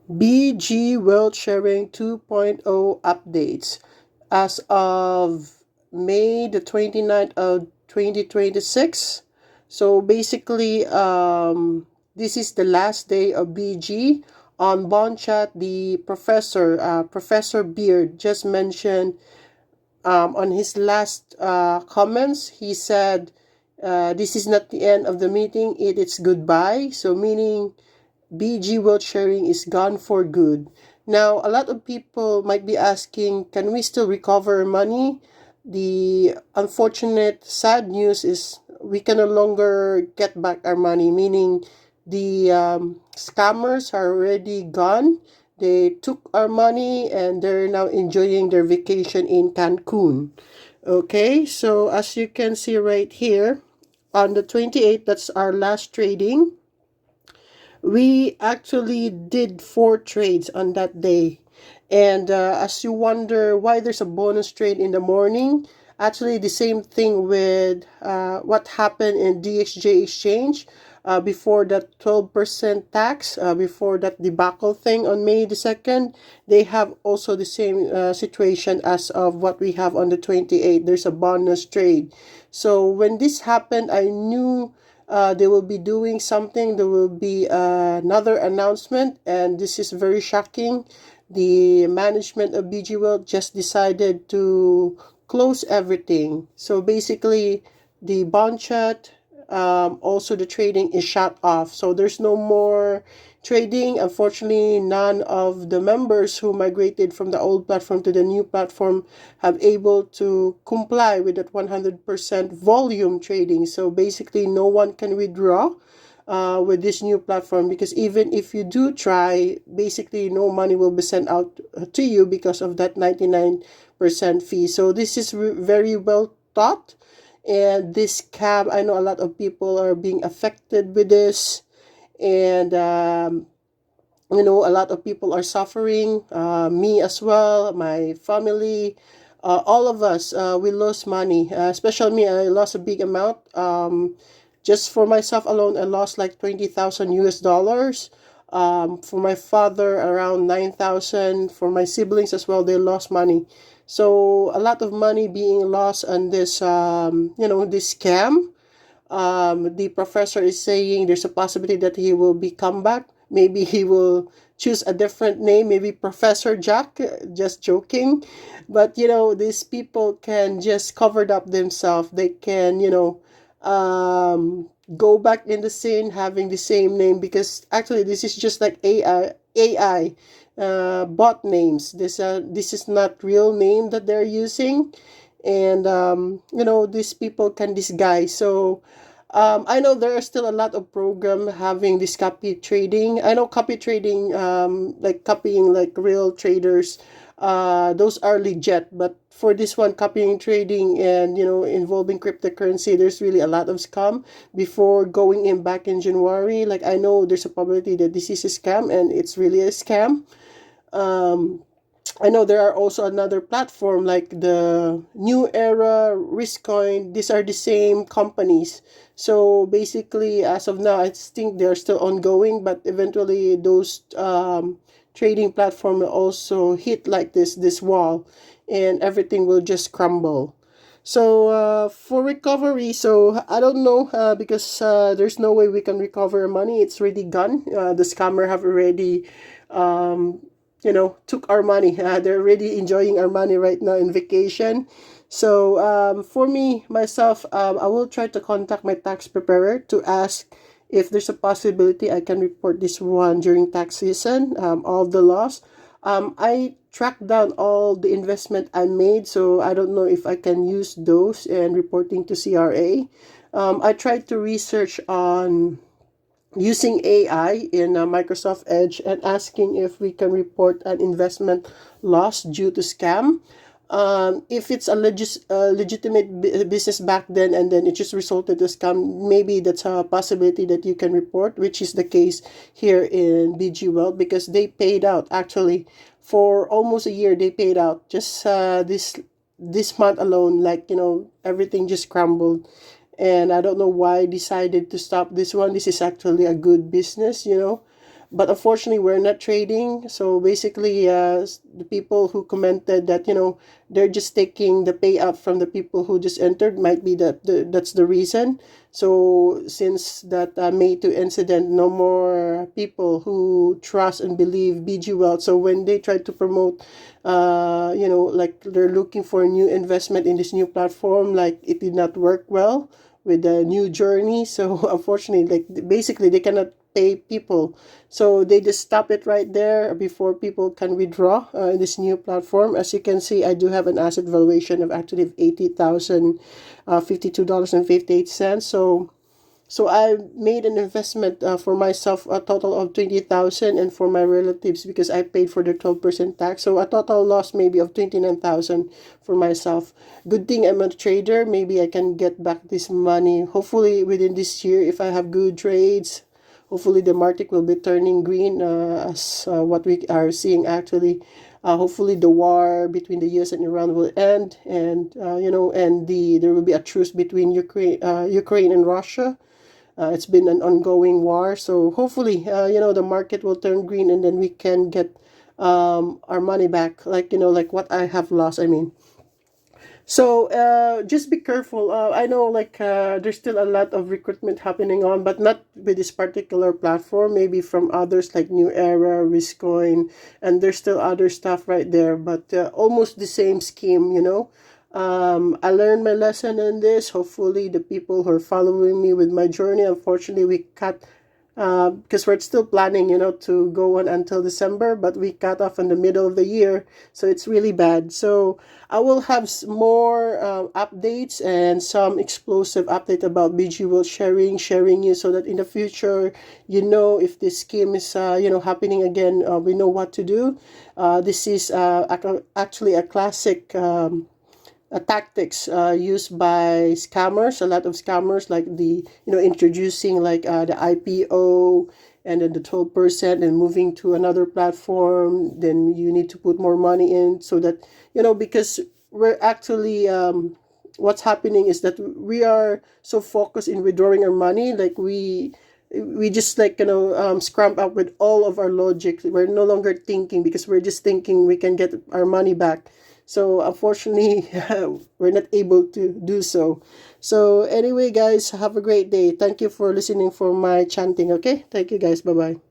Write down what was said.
BG World Sharing 2.0 updates as of May the 29th of 2026. So basically, this is the last day of BG. On Bonchat, the Professor Beard, just mentioned on his last comments, he said, this is not the end of the meeting, it's goodbye. So meaning BG World Sharing is gone for good. Now, a lot of people might be asking, can we still recover money? The unfortunate, sad news is we can no longer get back our money, meaning the scammers are already gone. They took our money and they're now enjoying their vacation in Cancun. Okay, so as you can see right here, on the 28th, that's our last trading. We actually did 4 trades on that day. And as you wonder why there's a bonus trade in the morning, actually the same thing with what happened in DXJ Exchange before that 12% tax, before that debacle thing on May the 2nd. They have also the same situation as of what we have on the 28th. There's a bonus trade. So when this happened, I knew they will be doing something. There will be another announcement, and this is very shocking. The management of BG World just decided to close everything. So basically, the bond chat, also the trading is shut off. So there's no more trading. Unfortunately, none of the members who migrated from the old platform to the new platform have able to comply with that 100% volume trading. So basically, no one can withdraw with this new platform, because even if you do try, basically no money will be sent out to you because of that 99% fee. So this is very well thought. And this scam, I know a lot of people are being affected with this. And a lot of people are suffering, me as well, my family, all of us, we lost money, especially me. I lost a big amount. Just for myself alone, I lost like 20,000 US dollars. For my father, around 9,000. For my siblings as well, they lost money. So a lot of money being lost on this, this scam. The professor is saying there's a possibility that he will be come back. Maybe he will choose a different name, maybe Professor Jack. Just joking, but these people can just cover it up themselves. They can, go back in the scene having the same name, because actually this is just like AI bot names. This is not real name that they're using. And these people can disguise. So I know there are still a lot of program having this copy trading. I know copy trading, like copying like real traders, those are legit. But for this one, copying trading and involving cryptocurrency, there's really a lot of scam. Before going in back in January, like I know there's a probability that this is a scam, and it's really a scam. Um, I know there are also another platform like the New Era, Riskcoin. These are the same companies. So basically, as of now, I think they're still ongoing, but eventually those trading platform will also hit like this wall, and everything will just crumble. So for recovery, so I don't know, because there's no way we can recover money. It's already gone. The scammer have already took our money. They're already enjoying our money right now in vacation. So for me, myself, I will try to contact my tax preparer to ask if there's a possibility I can report this one during tax season, all the loss. I tracked down all the investment I made, so I don't know if I can use those and reporting to CRA. I tried to research on using AI in Microsoft Edge and asking if we can report an investment loss due to scam. If it's a legitimate business back then and then it just resulted to scam, maybe that's a possibility that you can report, which is the case here in BG World, because they paid out actually for almost a year. They paid out just this month alone, like everything just crumbled. And I don't know why I decided to stop this one. This is actually a good business. but unfortunately we're not trading. So basically, the people who commented that, they're just taking the payout from the people who just entered, might be that's the reason. So since that May 2 incident, no more people who trust and believe BG Wealth. So when they try to promote, like they're looking for a new investment in this new platform, like it did not work well with the new journey. So unfortunately, like basically they cannot pay people. So they just stop it right there before people can withdraw in this new platform. As you can see, I do have an asset valuation of actually 80,000, $52.58. So I made an investment for myself, a total of 20,000, and for my relatives, because I paid for the 12% tax. So a total loss maybe of 29,000 for myself. Good thing I'm a trader. Maybe I can get back this money. Hopefully within this year, if I have good trades, hopefully the market will be turning green, as what we are seeing actually. Hopefully the war between the U.S. and Iran will end, and and there will be a truce between Ukraine and Russia. It's been an ongoing war, so hopefully, the market will turn green, and then we can get our money back, like like what I have lost. I mean, so just be careful. I know, like there's still a lot of recruitment happening on, but not with this particular platform. Maybe from others like New Era, Riscoin, and there's still other stuff right there. But almost the same scheme. I learned my lesson in this. Hopefully, the people who are following me with my journey. Unfortunately, we cut because we're still planning, to go on until December, but we cut off in the middle of the year, so it's really bad. So I will have more updates and some explosive update about BG World sharing you, so that in the future, if this scheme is happening again, we know what to do. This is actually a classic. Tactics used by scammers, a lot of scammers, like introducing like the IPO, and then the 12%, and moving to another platform. Then you need to put more money in, so that because we're actually what's happening is that we are so focused in withdrawing our money, like we just like scrump up with all of our logic. We're no longer thinking, because we're just thinking we can get our money back. So unfortunately, we're not able to do so. So anyway, guys, have a great day. Thank you for listening for my chanting. Okay, thank you, guys. Bye bye.